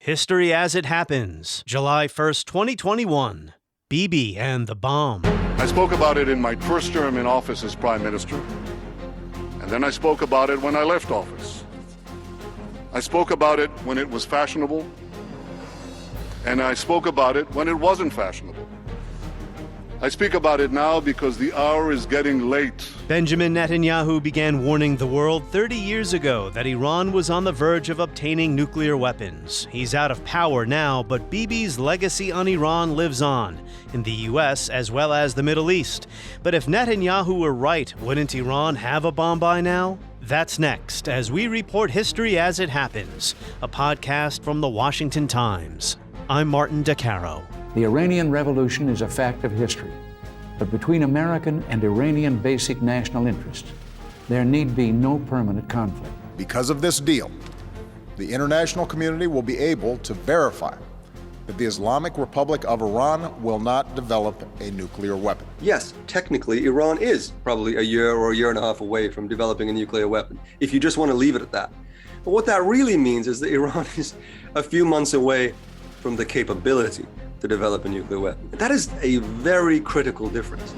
History as it happens, July 1st, 2021. Bibi and the Bomb. I spoke about it in my first term in office as Prime Minister, and then I spoke about it when I left office. I spoke about it when it was fashionable, and I spoke about it when it wasn't fashionable. I speak about it now because the hour is getting late. Benjamin Netanyahu began warning the world 30 years ago that Iran was on the verge of obtaining nuclear weapons. He's out of power now, but Bibi's legacy on Iran lives on, in the U.S. as well as the Middle East. But if Netanyahu were right, wouldn't Iran have a bomb by now? That's next, as we report history as it happens, a podcast from the Washington Times. I'm Martin DeCaro. The Iranian Revolution is a fact of history, but between American and Iranian basic national interests, there need be no permanent conflict. Because of this deal, the international community will be able to verify that the Islamic Republic of Iran will not develop a nuclear weapon. Yes, technically, Iran is probably a year or a year and a half away from developing a nuclear weapon, if you just want to leave it at that. But what that really means is that Iran is a few months away from the capability to develop a nuclear weapon. That is a very critical difference.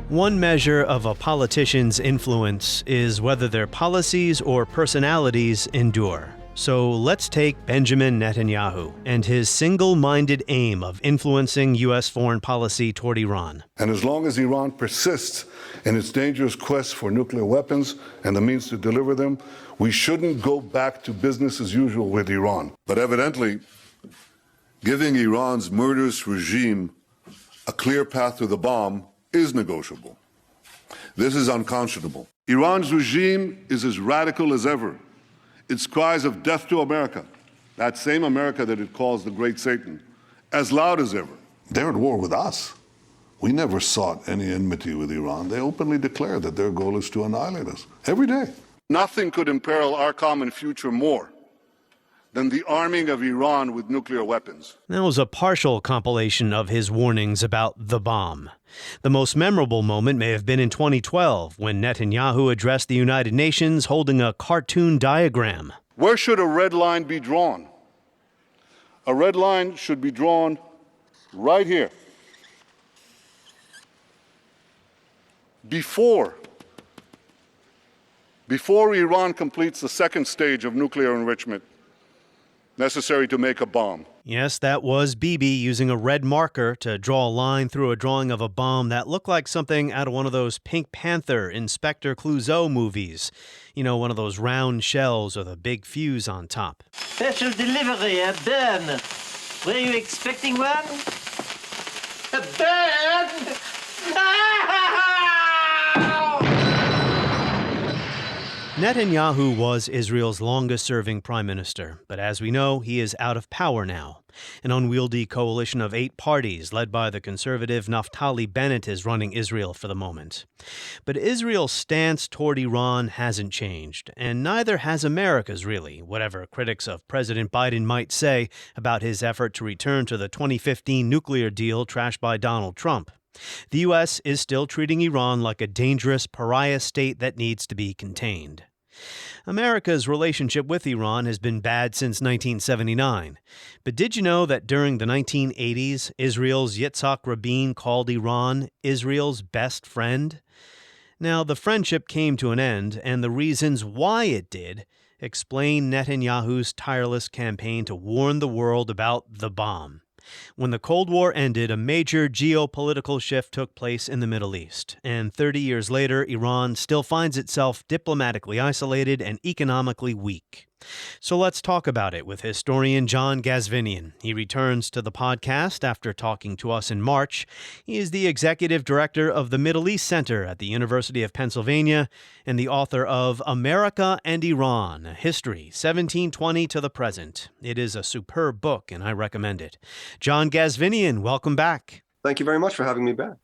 One measure of a politician's influence is whether their policies or personalities endure. So let's take Benjamin Netanyahu and his single-minded aim of influencing U.S. foreign policy toward Iran. And as long as Iran persists in its dangerous quest for nuclear weapons and the means to deliver them, we shouldn't go back to business as usual with Iran. But evidently, giving Iran's murderous regime a clear path to the bomb is negotiable. This is unconscionable. Iran's regime is as radical as ever. Its cries of death to America, that same America that it calls the great Satan, as loud as ever. They're at war with us. We never sought any enmity with Iran. They openly declare that their goal is to annihilate us every day. Nothing could imperil our common future more than the arming of Iran with nuclear weapons. That was a partial compilation of his warnings about the bomb. The most memorable moment may have been in 2012, when Netanyahu addressed the United Nations holding a cartoon diagram. Where should a red line be drawn? A red line should be drawn right here. Before Iran completes the second stage of nuclear enrichment necessary to make a bomb. Yes, that was Bibi using a red marker to draw a line through a drawing of a bomb that looked like something out of one of those Pink Panther, Inspector Clouseau movies. You know, one of those round shells with a big fuse on top. Special delivery, a burn. Were you expecting one? A burn! Netanyahu was Israel's longest-serving prime minister, but as we know, he is out of power now. An unwieldy coalition of 8 parties, led by the conservative Naftali Bennett, is running Israel for the moment. But Israel's stance toward Iran hasn't changed, and neither has America's really, whatever critics of President Biden might say about his effort to return to the 2015 nuclear deal trashed by Donald Trump. The U.S. is still treating Iran like a dangerous pariah state that needs to be contained. America's relationship with Iran has been bad since 1979. But did you know that during the 1980s, Israel's Yitzhak Rabin called Iran Israel's best friend? Now, the friendship came to an end, and the reasons why it did explain Netanyahu's tireless campaign to warn the world about the bomb. When the Cold War ended, a major geopolitical shift took place in the Middle East, and 30 years later, Iran still finds itself diplomatically isolated and economically weak. So let's talk about it with historian John Ghazvinian. He returns to the podcast after talking to us in March. He is the executive director of the Middle East Center at the University of Pennsylvania and the author of America and Iran, A History, 1720 to the Present. It is a superb book, and I recommend it. John Ghazvinian, welcome back. Thank you very much for having me back.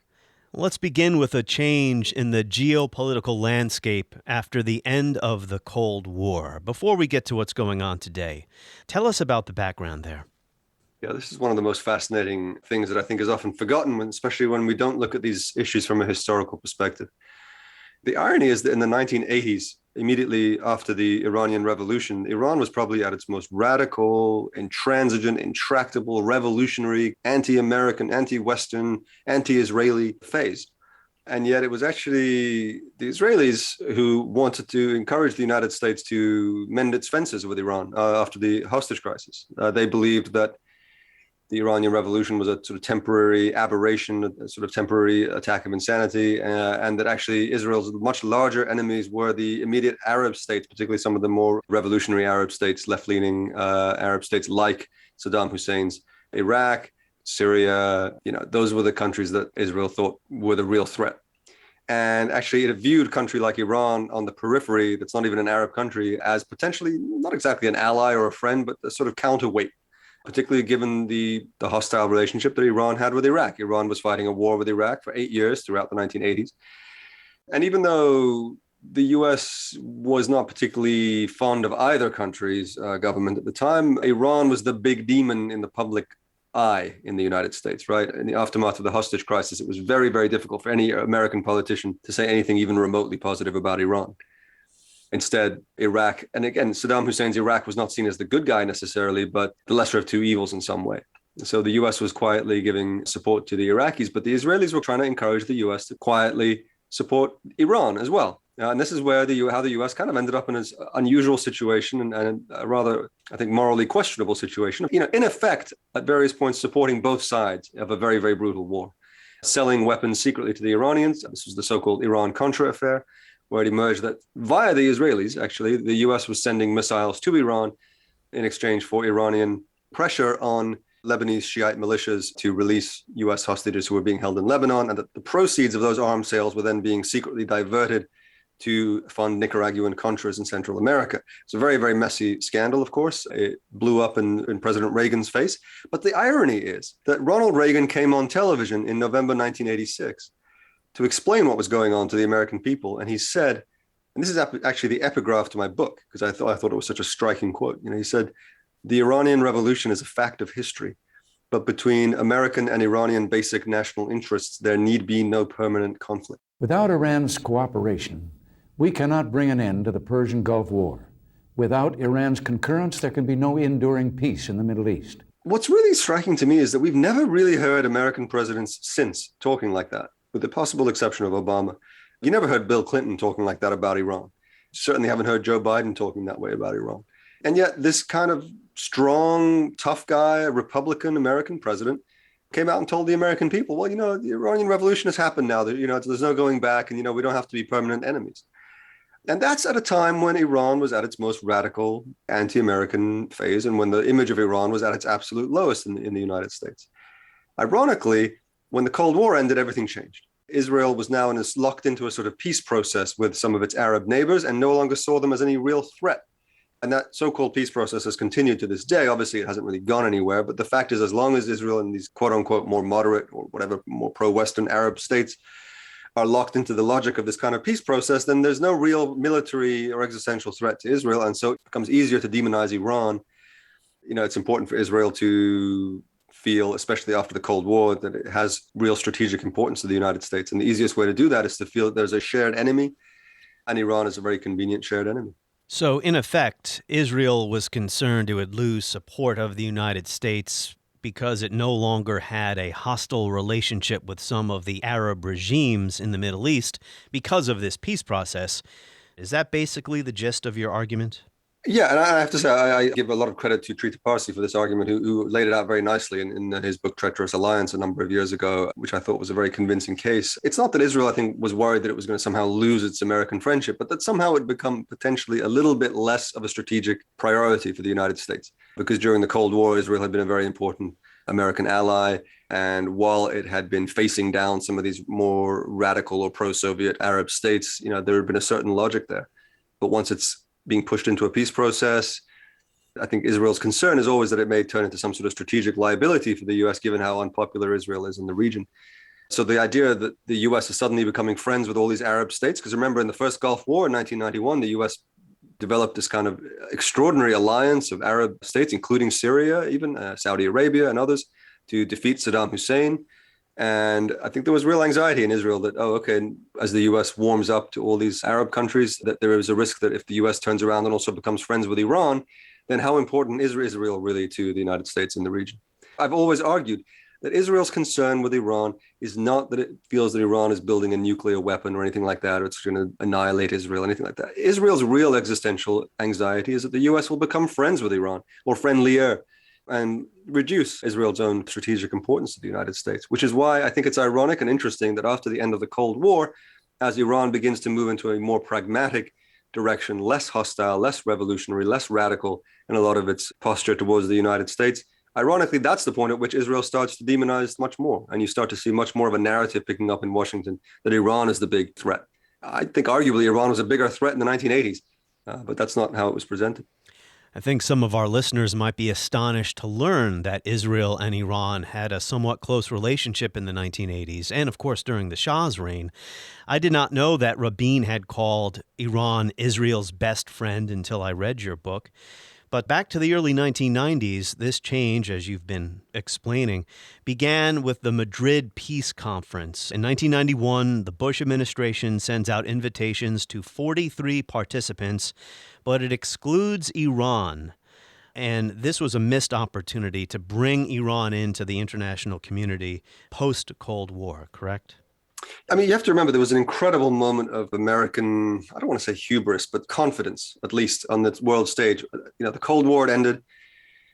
Let's begin with a change in the geopolitical landscape after the end of the Cold War. Before we get to what's going on today, tell us about the background there. Yeah, this is one of the most fascinating things that I think is often forgotten, especially when we don't look at these issues from a historical perspective. The irony is that in the 1980s, immediately after the Iranian Revolution, Iran was probably at its most radical, intransigent, intractable, revolutionary, anti-American, anti-Western, anti-Israeli phase. And yet it was actually the Israelis who wanted to encourage the United States to mend its fences with Iran after the hostage crisis. They believed that the Iranian Revolution was a sort of temporary aberration, a sort of temporary attack of insanity, and that actually Israel's much larger enemies were the immediate Arab states, particularly some of the more revolutionary Arab states, left-leaning Arab states like Saddam Hussein's Iraq, Syria. Those were the countries that Israel thought were the real threat. And actually, it viewed a country like Iran on the periphery, that's not even an Arab country, as potentially not exactly an ally or a friend, but a sort of counterweight, particularly given the hostile relationship that Iran had with Iraq. Iran was fighting a war with Iraq for 8 years throughout the 1980s. And even though the US was not particularly fond of either country's government at the time, Iran was the big demon in the public eye in the United States, right? In the aftermath of the hostage crisis, it was very, very difficult for any American politician to say anything even remotely positive about Iran. Instead, Iraq, and again, Saddam Hussein's Iraq was not seen as the good guy necessarily, but the lesser of two evils in some way. So the US was quietly giving support to the Iraqis, but the Israelis were trying to encourage the US to quietly support Iran as well. And this is where how the US kind of ended up in this unusual situation and a rather, I think, morally questionable situation. In effect, at various points, supporting both sides of a very, very brutal war, selling weapons secretly to the Iranians. This was the so-called Iran-Contra affair, where it emerged that via the Israelis, actually, the US was sending missiles to Iran in exchange for Iranian pressure on Lebanese Shiite militias to release US hostages who were being held in Lebanon, and that the proceeds of those arms sales were then being secretly diverted to fund Nicaraguan Contras in Central America. It's a very, very messy scandal, of course. It blew up in President Reagan's face. But the irony is that Ronald Reagan came on television in November 1986 to explain what was going on to the American people. And he said, and this is actually the epigraph to my book, because I thought it was such a striking quote. He said, "The Iranian Revolution is a fact of history, but between American and Iranian basic national interests, there need be no permanent conflict." Without Iran's cooperation, we cannot bring an end to the Persian Gulf War. Without Iran's concurrence, there can be no enduring peace in the Middle East. What's really striking to me is that we've never really heard American presidents since talking like that, with the possible exception of Obama. You never heard Bill Clinton talking like that about Iran. You certainly haven't heard Joe Biden talking that way about Iran. And yet this kind of strong, tough guy, Republican American president came out and told the American people, well, the Iranian Revolution has happened now. There's no going back, and, we don't have to be permanent enemies. And that's at a time when Iran was at its most radical anti-American phase and when the image of Iran was at its absolute lowest in the United States. Ironically, when the Cold War ended, everything changed. Israel was now locked into a sort of peace process with some of its Arab neighbors and no longer saw them as any real threat. And that so-called peace process has continued to this day. Obviously, it hasn't really gone anywhere. But the fact is, as long as Israel and these quote-unquote more moderate or whatever, more pro-Western Arab states are locked into the logic of this kind of peace process, then there's no real military or existential threat to Israel. And so it becomes easier to demonize Iran. It's important for Israel to feel, especially after the Cold War, that it has real strategic importance to the United States. And the easiest way to do that is to feel that there's a shared enemy, and Iran is a very convenient shared enemy. So, in effect, Israel was concerned it would lose support of the United States because it no longer had a hostile relationship with some of the Arab regimes in the Middle East because of this peace process. Is that basically the gist of your argument? Yeah, and I have to say, I give a lot of credit to Trita Parsi for this argument, who laid it out very nicely in his book, Treacherous Alliance, a number of years ago, which I thought was a very convincing case. It's not that Israel, I think, was worried that it was going to somehow lose its American friendship, but that somehow it become potentially a little bit less of a strategic priority for the United States. Because during the Cold War, Israel had been a very important American ally. And while it had been facing down some of these more radical or pro-Soviet Arab states, there had been a certain logic there. But once it's being pushed into a peace process, I think Israel's concern is always that it may turn into some sort of strategic liability for the U.S., given how unpopular Israel is in the region. So the idea that the U.S. is suddenly becoming friends with all these Arab states, because remember in the first Gulf War in 1991, the U.S. developed this kind of extraordinary alliance of Arab states, including Syria, even Saudi Arabia and others, to defeat Saddam Hussein. And I think there was real anxiety in Israel that, oh, okay, as the US warms up to all these Arab countries, that there is a risk that if the US turns around and also becomes friends with Iran, then how important is Israel really to the United States in the region? I've always argued that Israel's concern with Iran is not that it feels that Iran is building a nuclear weapon or anything like that, or it's going to annihilate Israel, anything like that. Israel's real existential anxiety is that the US will become friends with Iran or friendlier and reduce Israel's own strategic importance to the United States, which is why I think it's ironic and interesting that after the end of the Cold War, as Iran begins to move into a more pragmatic direction, less hostile, less revolutionary, less radical in a lot of its posture towards the United States, ironically, that's the point at which Israel starts to demonize much more. And you start to see much more of a narrative picking up in Washington that Iran is the big threat. I think arguably Iran was a bigger threat in the 1980s, but that's not how it was presented. I think some of our listeners might be astonished to learn that Israel and Iran had a somewhat close relationship in the 1980s, and of course during the Shah's reign. I did not know that Rabin had called Iran Israel's best friend until I read your book. But back to the early 1990s, this change, as you've been explaining, began with the Madrid Peace Conference. In 1991, the Bush administration sends out invitations to 43 participants, but it excludes Iran. And this was a missed opportunity to bring Iran into the international community post-Cold War, correct? I mean, you have to remember there was an incredible moment of American, I don't want to say hubris, but confidence, at least on the world stage. You know, the Cold War had ended.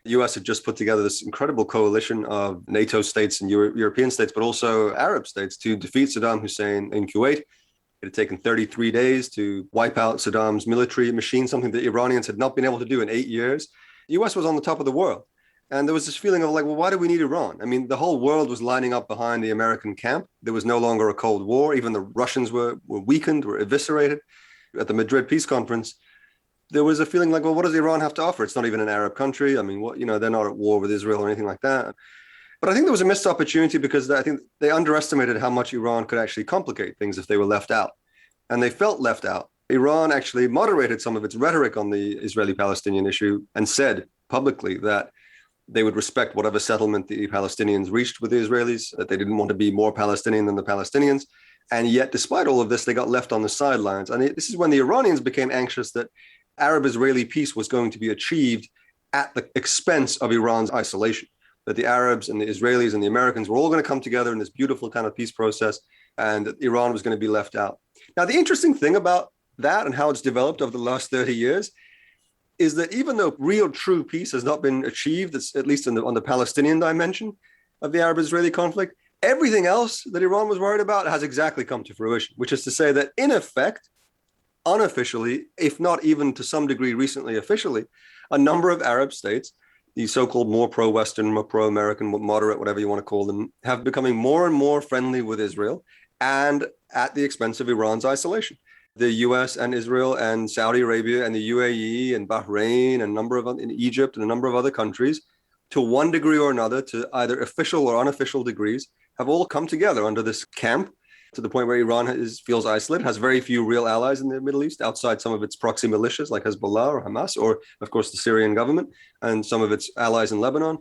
The US had just put together this incredible coalition of NATO states and European states, but also Arab states to defeat Saddam Hussein in Kuwait. It had taken 33 days to wipe out Saddam's military machine, something that Iranians had not been able to do in 8 years. The US was on the top of the world. And there was this feeling of like, well, why do we need Iran? I mean, the whole world was lining up behind the American camp. There was no longer a Cold War. Even the Russians were weakened, were eviscerated. At the Madrid Peace Conference, there was a feeling like, well, what does Iran have to offer? It's not even an Arab country. I mean, what, you know, they're not at war with Israel or anything like that. But I think there was a missed opportunity because I think they underestimated how much Iran could actually complicate things if they were left out. And they felt left out. Iran actually moderated some of its rhetoric on the Israeli-Palestinian issue and said publicly that they would respect whatever settlement the Palestinians reached with the Israelis, that they didn't want to be more Palestinian than the Palestinians. And yet, despite all of this, they got left on the sidelines. And this is when the Iranians became anxious that Arab-Israeli peace was going to be achieved at the expense of Iran's isolation, that the Arabs and the Israelis and the Americans were all going to come together in this beautiful kind of peace process, and that Iran was going to be left out. Now, the interesting thing about that and how it's developed over the last 30 years is that even though real true peace has not been achieved, at least on the Palestinian dimension of the Arab-Israeli conflict, everything else that Iran was worried about has exactly come to fruition, which is to say that in effect, unofficially, if not even to some degree recently officially, a number of Arab states, these so-called more pro-Western, more pro-American, moderate, whatever you want to call them, have becoming more and more friendly with Israel and at the expense of Iran's isolation. The US and Israel and Saudi Arabia and the UAE and Bahrain and in Egypt and a number of other countries, to one degree or another, to either official or unofficial degrees, have all come together under this camp to the point where Iran feels isolated, has very few real allies in the Middle East outside some of its proxy militias like Hezbollah or Hamas, or of course the Syrian government and some of its allies in Lebanon.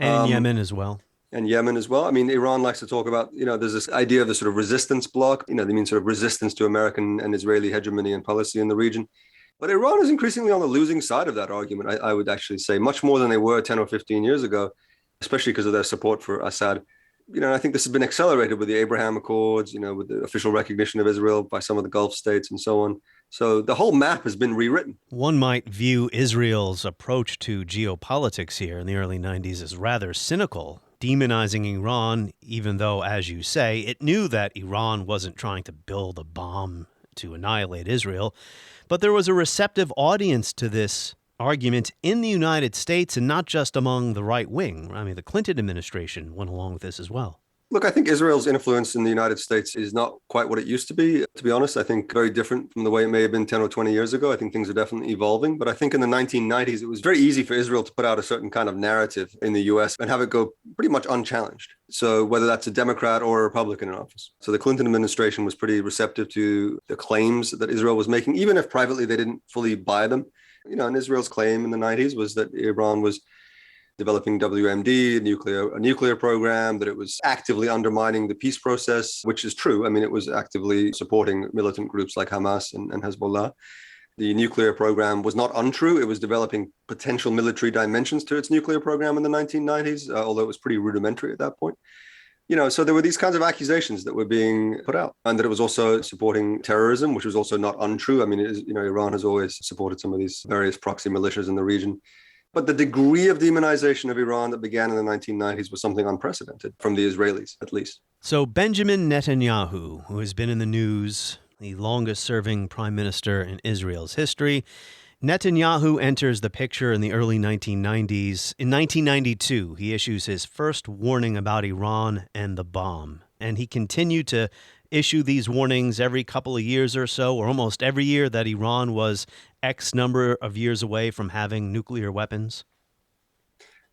And in Yemen as well. And Yemen as well. I mean, Iran likes to talk about, there's this idea of the sort of resistance bloc, they mean sort of resistance to American and Israeli hegemony and policy in the region. But Iran is increasingly on the losing side of that argument, I would actually say, much more than they were 10 or 15 years ago, especially because of their support for Assad. I think this has been accelerated with the Abraham Accords, with the official recognition of Israel by some of the Gulf states and so on. So the whole map has been rewritten. One might view Israel's approach to geopolitics here in the early 90s as rather cynical, demonizing Iran, even though, as you say, it knew that Iran wasn't trying to build a bomb to annihilate Israel. But there was a receptive audience to this argument in the United States and not just among the right wing. I mean, the Clinton administration went along with this as well. Look, I think Israel's influence in the United States is not quite what it used to be. To be honest, I think very different from the way it may have been 10 or 20 years ago. I think things are definitely evolving. But I think in the 1990s, it was very easy for Israel to put out a certain kind of narrative in the US and have it go pretty much unchallenged. So whether that's a Democrat or a Republican in office. So the Clinton administration was pretty receptive to the claims that Israel was making, even if privately they didn't fully buy them. And Israel's claim in the 90s was that Iran was developing WMD, a nuclear program, that it was actively undermining the peace process, which is true. I mean, it was actively supporting militant groups like Hamas and Hezbollah. The nuclear program was not untrue. It was developing potential military dimensions to its nuclear program in the 1990s, although it was pretty rudimentary at that point. So there were these kinds of accusations that were being put out, and that it was also supporting terrorism, which was also not untrue. I mean, Iran has always supported some of these various proxy militias in the region. But the degree of demonization of Iran that began in the 1990s was something unprecedented from the Israelis, at least. So Benjamin Netanyahu, who has been in the news, the longest-serving prime minister in Israel's history, Netanyahu enters the picture in the early 1990s. In 1992, he issues his first warning about Iran and the bomb. And he continued to issue these warnings every couple of years or so, or almost every year, that Iran was X number of years away from having nuclear weapons.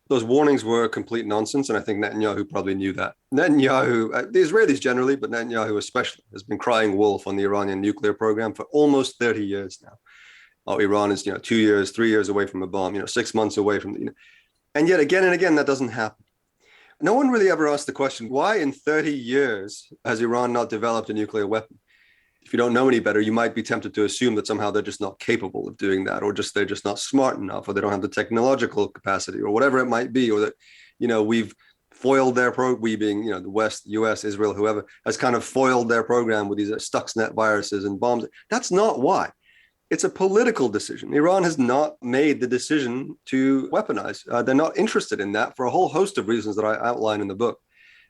Those warnings were complete nonsense, and I think Netanyahu probably knew that. Netanyahu, the Israelis generally, but Netanyahu especially, has been crying wolf on the Iranian nuclear program for almost 30 years now. Iran is, 2 years, 3 years away from a bomb, 6 months away from, and yet again and again, that doesn't happen. No one really ever asked the question, why in 30 years has Iran not developed a nuclear weapon? If you don't know any better, you might be tempted to assume that somehow they're just not capable of doing that, or they're just not smart enough, or they don't have the technological capacity, or whatever it might be, or that, we've foiled their we being, the West, US, Israel, whoever, has kind of foiled their program with these Stuxnet viruses and bombs. That's not why. It's a political decision. Iran has not made the decision to weaponize. They're not interested in that for a whole host of reasons that I outline in the book.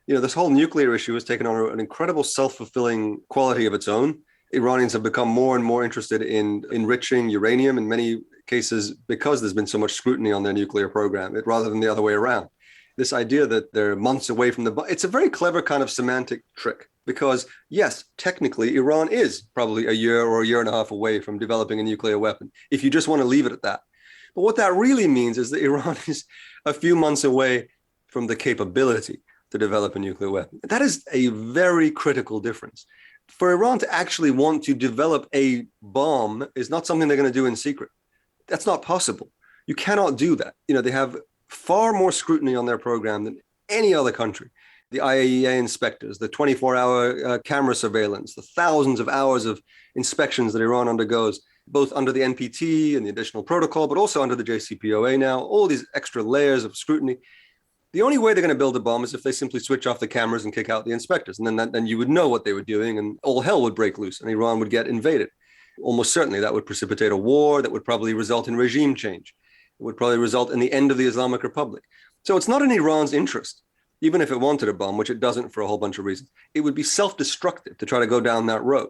This whole nuclear issue has taken on an incredible self-fulfilling quality of its own. Iranians have become more and more interested in enriching uranium in many cases because there's been so much scrutiny on their nuclear program, rather than the other way around. This idea that they're months away from it's a very clever kind of semantic trick. Because, yes, technically, Iran is probably a year or a year and a half away from developing a nuclear weapon, if you just want to leave it at that. But what that really means is that Iran is a few months away from the capability to develop a nuclear weapon. That is a very critical difference. For Iran to actually want to develop a bomb is not something they're going to do in secret. That's not possible. You cannot do that. They have far more scrutiny on their program than any other country. The IAEA inspectors, the 24-hour camera surveillance, the thousands of hours of inspections that Iran undergoes, both under the NPT and the additional protocol, but also under the JCPOA now, all these extra layers of scrutiny. The only way they're going to build a bomb is if they simply switch off the cameras and kick out the inspectors. And then you would know what they were doing, and all hell would break loose and Iran would get invaded. Almost certainly that would precipitate a war that would probably result in regime change. It would probably result in the end of the Islamic Republic. So it's not in Iran's interest. Even if it wanted a bomb, which it doesn't for a whole bunch of reasons, it would be self-destructive to try to go down that road.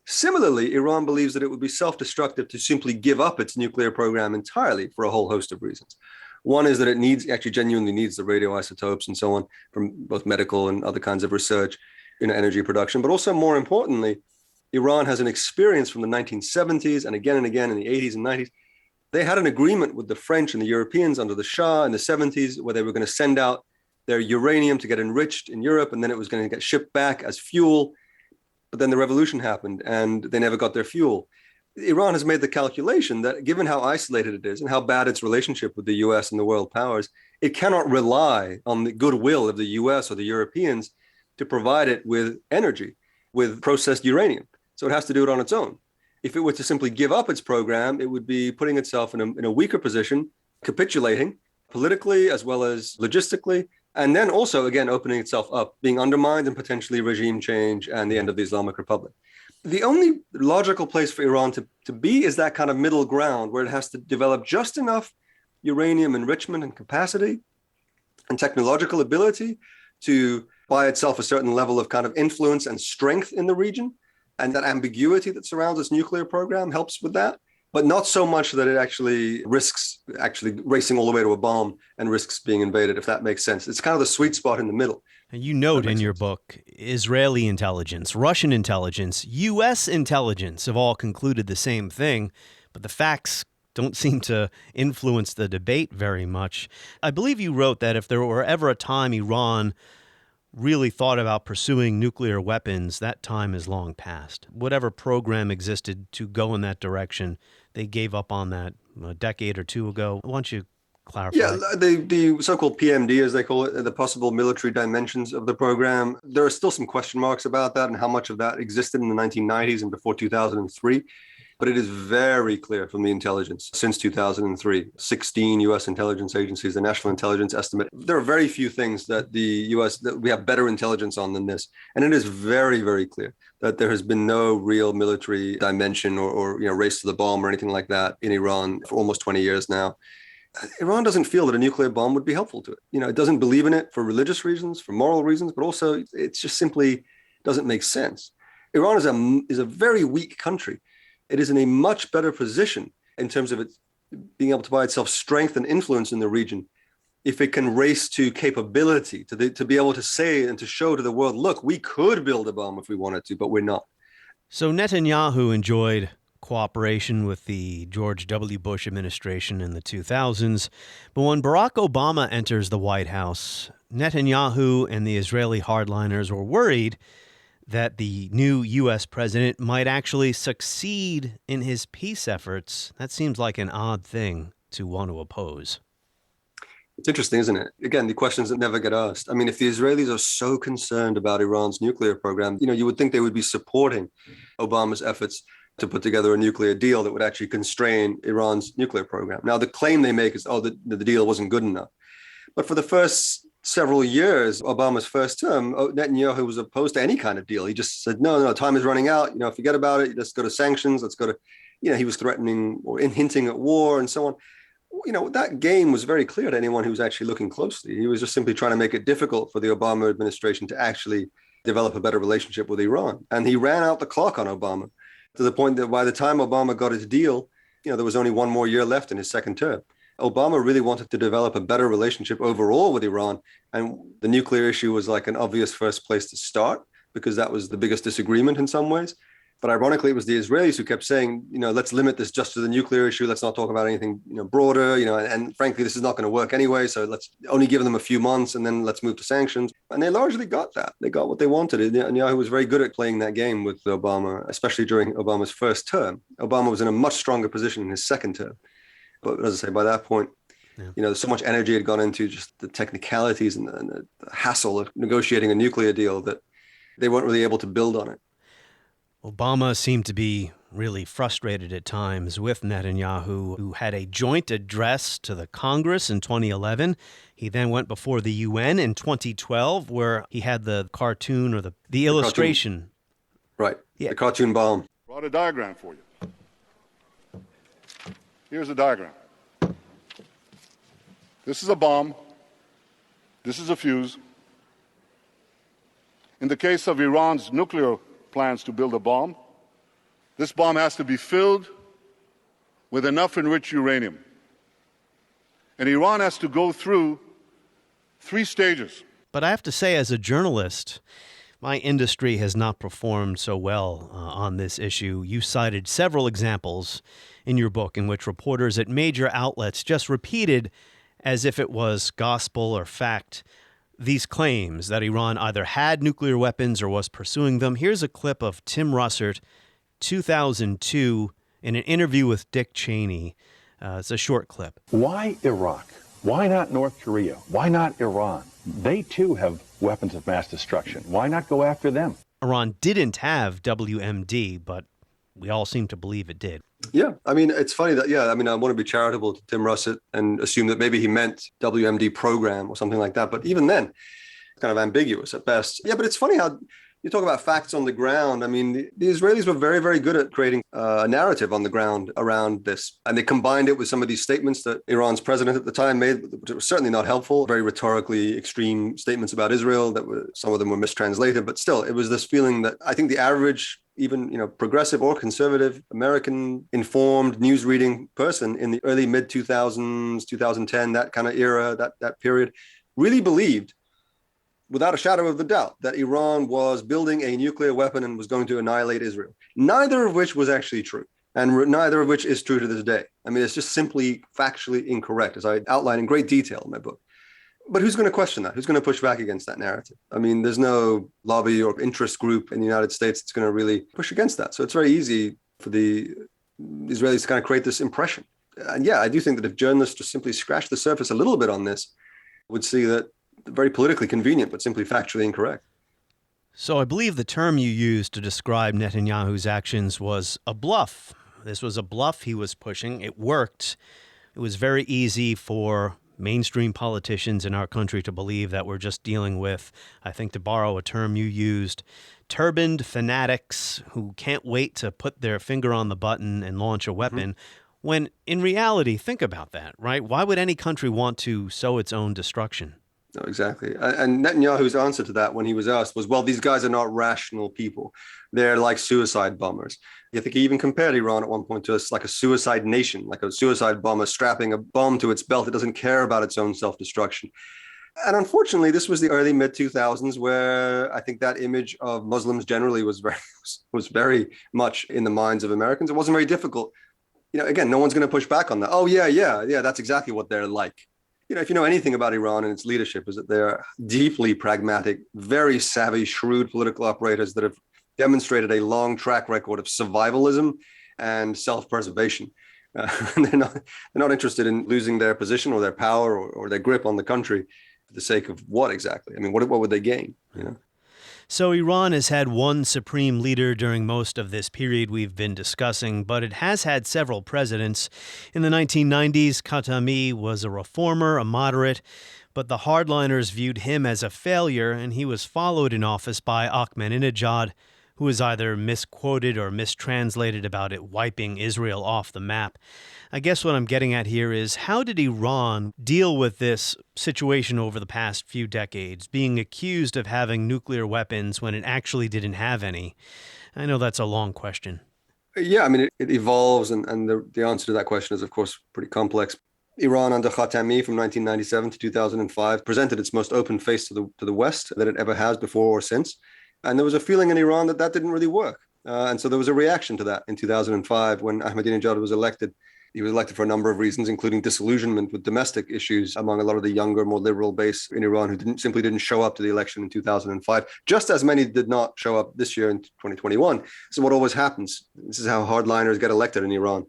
Similarly, Iran believes that it would be self-destructive to simply give up its nuclear program entirely for a whole host of reasons. One is that it actually genuinely needs the radioisotopes and so on from both medical and other kinds of research in energy production. But also, more importantly, Iran has an experience from the 1970s and again in the 80s and 90s. They had an agreement with the French and the Europeans under the Shah in the 70s where they were going to send out their uranium to get enriched in Europe, and then it was going to get shipped back as fuel. But then the revolution happened, and they never got their fuel. Iran has made the calculation that given how isolated it is and how bad its relationship with the US and the world powers, it cannot rely on the goodwill of the US or the Europeans to provide it with energy, with processed uranium. So it has to do it on its own. If it were to simply give up its program, it would be putting itself in a weaker position, capitulating politically as well as logistically, and then also, again, opening itself up, being undermined and potentially regime change and the end of the Islamic Republic. The only logical place for Iran to be is that kind of middle ground where it has to develop just enough uranium enrichment and capacity and technological ability to buy itself a certain level of kind of influence and strength in the region. And that ambiguity that surrounds its nuclear program helps with that, but not so much that it actually risks racing all the way to a bomb and risks being invaded, if that makes sense. It's kind of the sweet spot in the middle. And you note in your book, Israeli intelligence, Russian intelligence, U.S. intelligence have all concluded the same thing, but the facts don't seem to influence the debate very much. I believe you wrote that if there were ever a time Iran really thought about pursuing nuclear weapons, that time is long past. Whatever program existed to go in that direction, they gave up on that a decade or two ago. Why don't you clarify? Yeah, the so-called PMD, as they call it, the possible military dimensions of the program, there are still some question marks about that and how much of that existed in the 1990s and before 2003. But it is very clear from the intelligence since 2003, 16 U.S. intelligence agencies, the National Intelligence Estimate. There are very few things that the U.S. that we have better intelligence on than this. And it is very, very clear that there has been no real military dimension or race to the bomb or anything like that in Iran for almost 20 years now. Iran doesn't feel that a nuclear bomb would be helpful to it. It doesn't believe in it for religious reasons, for moral reasons, but also it just simply doesn't make sense. Iran is a very weak country. It is in a much better position in terms of it being able to buy itself strength and influence in the region if it can race to capability, to be able to say and to show to the world, look, we could build a bomb if we wanted to, but we're not. So Netanyahu enjoyed cooperation with the George W. Bush administration in the 2000s, but when Barack Obama enters the White House, Netanyahu and the Israeli hardliners were worried that the new U.S. president might actually succeed in his peace efforts. That seems like an odd thing to want to oppose. It's interesting, isn't it? Again, the questions that never get asked. I mean, if the Israelis are so concerned about Iran's nuclear program, you would think they would be supporting Obama's efforts to put together a nuclear deal that would actually constrain Iran's nuclear program. Now, the claim they make is, the deal wasn't good enough. But for the first several years, Obama's first term, Netanyahu was opposed to any kind of deal. He just said, no, time is running out. Forget about it. Let's go to sanctions. Let's go to, he was threatening or hinting at war and so on. That game was very clear to anyone who was actually looking closely. He was just simply trying to make it difficult for the Obama administration to actually develop a better relationship with Iran. And he ran out the clock on Obama to the point that by the time Obama got his deal, there was only one more year left in his second term. Obama really wanted to develop a better relationship overall with Iran. And the nuclear issue was like an obvious first place to start because that was the biggest disagreement in some ways. But ironically, it was the Israelis who kept saying, let's limit this just to the nuclear issue. Let's not talk about anything, broader, and frankly, this is not going to work anyway. So let's only give them a few months and then let's move to sanctions. And they largely got that. They got what they wanted. Netanyahu was very good at playing that game with Obama, especially during Obama's first term. Obama was in a much stronger position in his second term. But as I say, by that point, so much energy had gone into just the technicalities and the hassle of negotiating a nuclear deal that they weren't really able to build on it. Obama seemed to be really frustrated at times with Netanyahu, who had a joint address to the Congress in 2011. He then went before the UN in 2012, where he had the cartoon or the illustration. Cartoon. Right, yeah. The cartoon bomb. Brought a diagram for you. Here's a diagram. This is a bomb. This is a fuse. In the case of Iran's nuclear plans to build a bomb, this bomb has to be filled with enough enriched uranium. And Iran has to go through 3 stages. But I have to say, as a journalist, my industry has not performed so well on this issue. You cited several examples in your book in which reporters at major outlets just repeated, as if it was gospel or fact, these claims that Iran either had nuclear weapons or was pursuing them. Here's a clip of Tim Russert, 2002, in an interview with Dick Cheney. It's a short clip. Why Iraq? Why not North Korea? Why not Iran? They too have weapons of mass destruction. Why not go after them? Iran didn't have WMD, but we all seem to believe it did. Yeah, I mean, it's funny that, I want to be charitable to Tim Russert and assume that maybe he meant WMD program or something like that. But even then, it's kind of ambiguous at best. Yeah, but it's funny how you talk about facts on the ground. I mean, the Israelis were very, very good at creating a narrative on the ground around this. And they combined it with some of these statements that Iran's president at the time made, which were certainly not helpful, very rhetorically extreme statements about Israel some of them were mistranslated. But still, it was this feeling that I think the average, even progressive or conservative American informed news reading person in the early mid 2000s, 2010, that kind of era, that period, really believed without a shadow of a doubt that Iran was building a nuclear weapon and was going to annihilate Israel. Neither of which was actually true, and neither of which is true to this day. I mean, it's just simply factually incorrect, as I outline in great detail in my book. But who's going to question that? Who's going to push back against that narrative? I mean, there's no lobby or interest group in the United States that's going to really push against that. So it's very easy for the Israelis to kind of create this impression. And yeah, I do think that if journalists just simply scratch the surface a little bit on this, would see that very politically convenient, but simply factually incorrect. So I believe the term you used to describe Netanyahu's actions was a bluff. This was a bluff he was pushing. It worked. It was very easy for mainstream politicians in our country to believe that we're just dealing with, I think to borrow a term you used, turbaned fanatics who can't wait to put their finger on the button and launch a weapon. When in reality, think about that, right? Why would any country want to sow its own destruction? No, exactly. And Netanyahu's answer to that when he was asked was, well, these guys are not rational people. They're like suicide bombers. I think he even compared Iran at one point to us like a suicide nation, like a suicide bomber strapping a bomb to its belt that doesn't care about its own self-destruction. And unfortunately, this was the early mid-2000s where I think that image of Muslims generally was very much in the minds of Americans. It wasn't very difficult. Again, no one's going to push back on that. Oh, yeah, that's exactly what they're like. If you know anything about Iran and its leadership, is that they're deeply pragmatic, very savvy, shrewd political operators that have demonstrated a long track record of survivalism and self-preservation. They're not interested in losing their position or their power or their grip on the country for the sake of what exactly? I mean, what would they gain? So Iran has had one supreme leader during most of this period we've been discussing, but it has had several presidents. In the 1990s, Khatami was a reformer, a moderate, but the hardliners viewed him as a failure, and he was followed in office by Ahmadinejad, who was either misquoted or mistranslated about it wiping Israel off the map. I guess what I'm getting at here is, how did Iran deal with this situation over the past few decades, being accused of having nuclear weapons when it actually didn't have any? I know that's a long question. Yeah, I mean, it evolves, and the answer to that question is, of course, pretty complex. Iran under Khatami from 1997 to 2005 presented its most open face to the West that it ever has before or since. And there was a feeling in Iran that didn't really work. And so there was a reaction to that in 2005 when Ahmadinejad was elected. He was elected for a number of reasons, including disillusionment with domestic issues among a lot of the younger, more liberal base in Iran who simply didn't show up to the election in 2005, just as many did not show up this year in 2021. So what always happens, this is how hardliners get elected in Iran.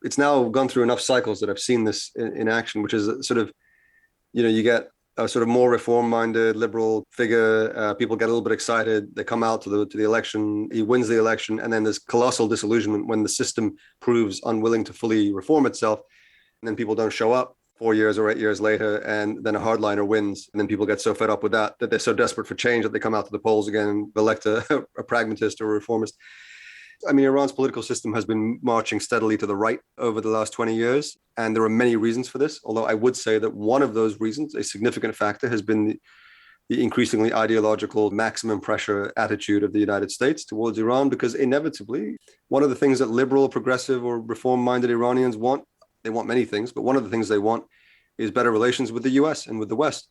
It's now gone through enough cycles that I've seen this in action, which is sort of, you get a sort of more reform-minded liberal figure. People get a little bit excited. They come out to the election. He wins the election, and then there's colossal disillusionment when the system proves unwilling to fully reform itself. And then people don't show up 4 years or 8 years later, and then a hardliner wins. And then people get so fed up with that they're so desperate for change that they come out to the polls again and elect a pragmatist or a reformist. I mean, Iran's political system has been marching steadily to the right over the last 20 years, and there are many reasons for this, although I would say that one of those reasons, a significant factor, has been the increasingly ideological maximum pressure attitude of the United States towards Iran, because inevitably, one of the things that liberal, progressive, or reform-minded Iranians want, they want many things, but one of the things they want is better relations with the US and with the West.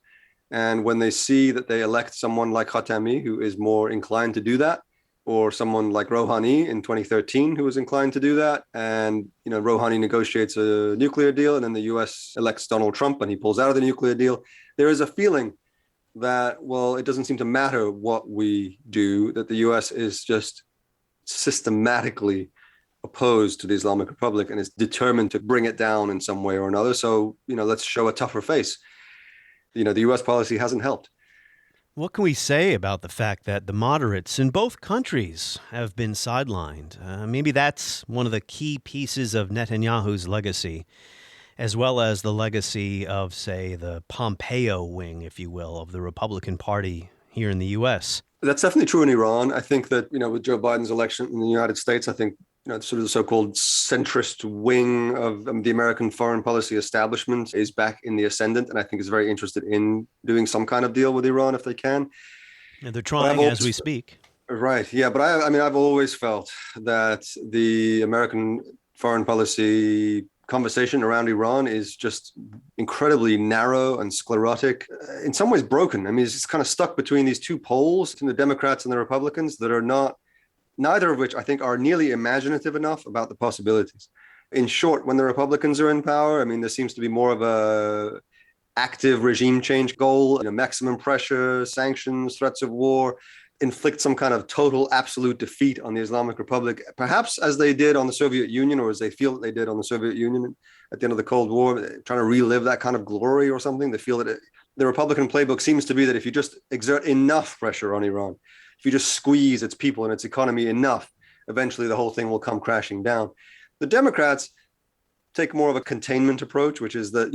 And when they see that they elect someone like Khatami, who is more inclined to do that, or someone like Rouhani in 2013 who was inclined to do that, and Rouhani negotiates a nuclear deal, and then the US elects Donald Trump and he pulls out of the nuclear deal, there is a feeling that, well, it doesn't seem to matter what we do, that the US is just systematically opposed to the Islamic Republic and is determined to bring it down in some way or another. So, let's show a tougher face. The US policy hasn't helped. What can we say about the fact that the moderates in both countries have been sidelined? Maybe that's one of the key pieces of Netanyahu's legacy, as well as the legacy of, say, the Pompeo wing, if you will, of the Republican Party here in the U.S. That's definitely true in Iran. I think that, with Joe Biden's election in the United States, I think, sort of the so-called centrist wing of the American foreign policy establishment is back in the ascendant, and I think is very interested in doing some kind of deal with Iran if they can. And they're trying as we speak. Right, yeah, but I've always felt that the American foreign policy conversation around Iran is just incredibly narrow and sclerotic, in some ways broken. I mean, it's just kind of stuck between these two poles, between the Democrats and the Republicans, that are neither of which I think are nearly imaginative enough about the possibilities. In short, when the Republicans are in power, I mean, there seems to be more of a active regime change goal, maximum pressure, sanctions, threats of war, inflict some kind of total absolute defeat on the Islamic Republic, perhaps as they did on the Soviet Union, or as they feel that they did on the Soviet Union at the end of the Cold War, trying to relive that kind of glory or something. They feel that the Republican playbook seems to be that if you just exert enough pressure on Iran, if you just squeeze its people and its economy enough, eventually the whole thing will come crashing down. The Democrats take more of a containment approach, which is that,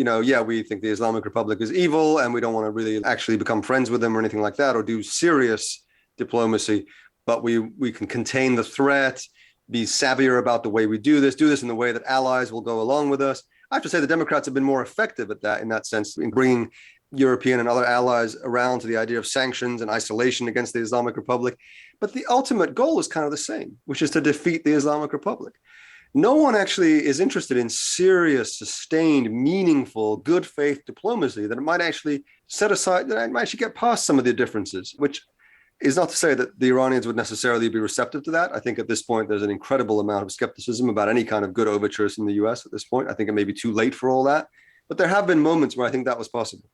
we think the Islamic Republic is evil and we don't want to really actually become friends with them or anything like that, or do serious diplomacy, but we can contain the threat, be savvier about the way we do this in the way that allies will go along with us. I have to say the Democrats have been more effective at that in that sense, in bringing European and other allies around to the idea of sanctions and isolation against the Islamic Republic. But the ultimate goal is kind of the same, which is to defeat the Islamic Republic. No one actually is interested in serious, sustained, meaningful, good faith diplomacy that might actually set aside, that might actually get past some of the differences, which is not to say that the Iranians would necessarily be receptive to that. I think at this point, there's an incredible amount of skepticism about any kind of good overtures in the US at this point. I think it may be too late for all that. But there have been moments where I think that was possible.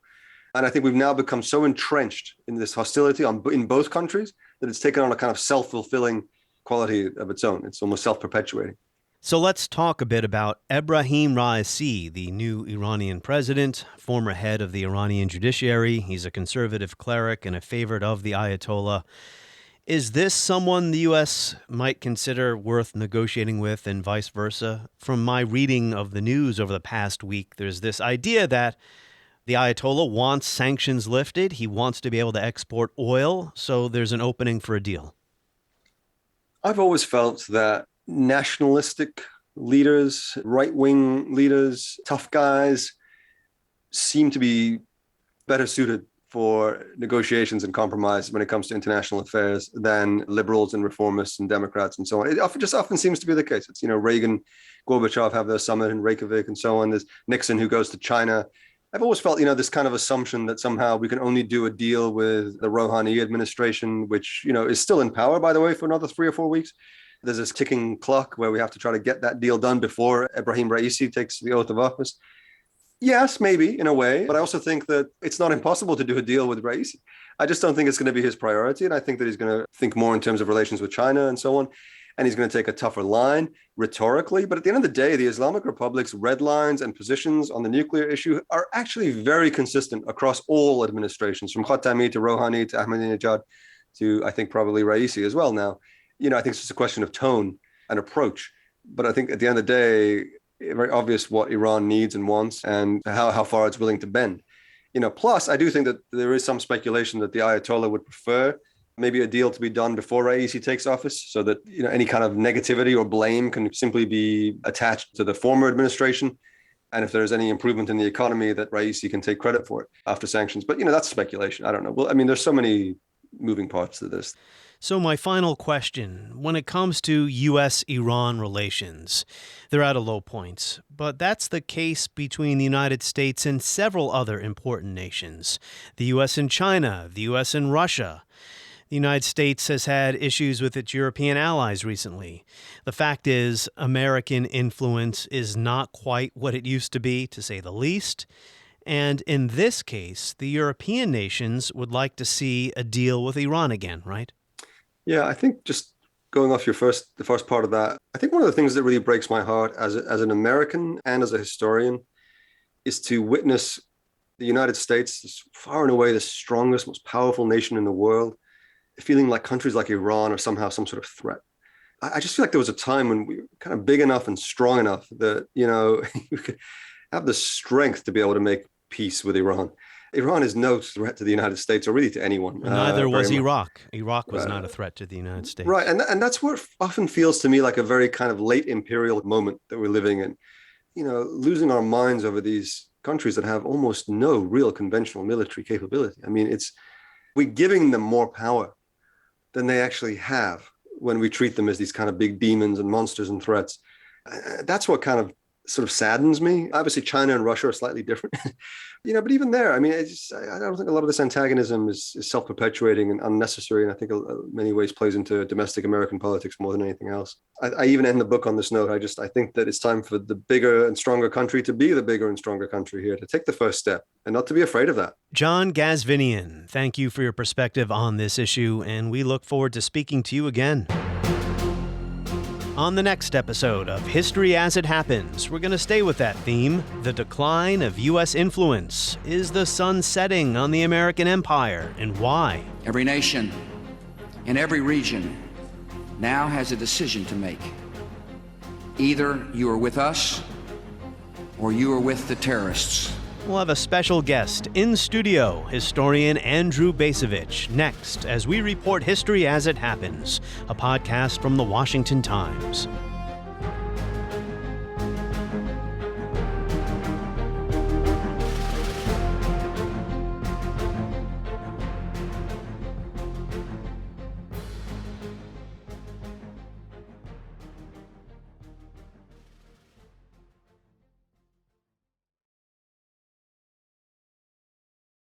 And I think we've now become so entrenched in this hostility in both countries that it's taken on a kind of self-fulfilling quality of its own. It's almost self-perpetuating. So let's talk a bit about Ebrahim Raisi, the new Iranian president, former head of the Iranian judiciary. He's a conservative cleric and a favorite of the Ayatollah. Is this someone the U.S. might consider worth negotiating with and vice versa? From my reading of the news over the past week, there's this idea that the Ayatollah wants sanctions lifted. He wants to be able to export oil, so there's an opening for a deal. I've always felt that nationalistic leaders, right-wing leaders, tough guys seem to be better suited for negotiations and compromise when it comes to international affairs than liberals and reformists and Democrats and so on. It often seems to be the case. It's, Reagan, Gorbachev have their summit in Reykjavik and so on. There's Nixon who goes to China. I've always felt, this kind of assumption that somehow we can only do a deal with the Rouhani administration, which, is still in power, by the way, for another 3 or 4 weeks. There's this ticking clock where we have to try to get that deal done before Ebrahim Raisi takes the oath of office. Yes, maybe in a way, but I also think that it's not impossible to do a deal with Raisi. I just don't think it's going to be his priority. And I think that he's going to think more in terms of relations with China and so on. And he's going to take a tougher line rhetorically. But at the end of the day, the Islamic Republic's red lines and positions on the nuclear issue are actually very consistent across all administrations, from Khatami to Rouhani to Ahmadinejad to, I think, probably Raisi as well now. I think it's just a question of tone and approach. But I think at the end of the day, it's very obvious what Iran needs and wants and how far it's willing to bend. Plus, I do think that there is some speculation that the Ayatollah would prefer maybe a deal to be done before Raisi takes office so that, any kind of negativity or blame can simply be attached to the former administration. And if there's any improvement in the economy, that Raisi can take credit for it after sanctions. But, that's speculation. I don't know. Well, there's so many moving parts to this. So my final question, when it comes to U.S.-Iran relations, they're at a low point, but that's the case between the United States and several other important nations, the U.S. and China, the U.S. and Russia. The United States has had issues with its European allies recently. The fact is, American influence is not quite what it used to be, to say the least. And in this case, the European nations would like to see a deal with Iran again, right? Yeah, I think just going off the first part of that, I think one of the things that really breaks my heart as an American and as a historian is to witness the United States, this far and away the strongest, most powerful nation in the world, feeling like countries like Iran are somehow some sort of threat. I just feel like there was a time when we were kind of big enough and strong enough that, you could have the strength to be able to make peace with Iran. Iran is no threat to the United States or really to anyone. Neither was Iraq. Iraq was not a threat to the United States. Right. And that's what often feels to me like a very kind of late imperial moment that we're living in. Losing our minds over these countries that have almost no real conventional military capability. We're giving them more power than they actually have when we treat them as these kind of big demons and monsters and threats. That's what kind of sort of saddens me. Obviously, China and Russia are slightly different, but even there, I don't think a lot of this antagonism is self-perpetuating and unnecessary. And I think in many ways plays into domestic American politics more than anything else. I even end the book on this note. I think that it's time for the bigger and stronger country to be the bigger and stronger country here, to take the first step and not to be afraid of that. John Ghazvinian, thank you for your perspective on this issue, and we look forward to speaking to you again. On the next episode of History as It Happens, we're going to stay with that theme, the decline of U.S. influence. Is the sun setting on the American empire, and why? Every nation in every region now has a decision to make. Either you are with us or you are with the terrorists. We'll have a special guest in studio, historian Andrew Bacevich, next as we report History as It Happens, a podcast from the Washington Times.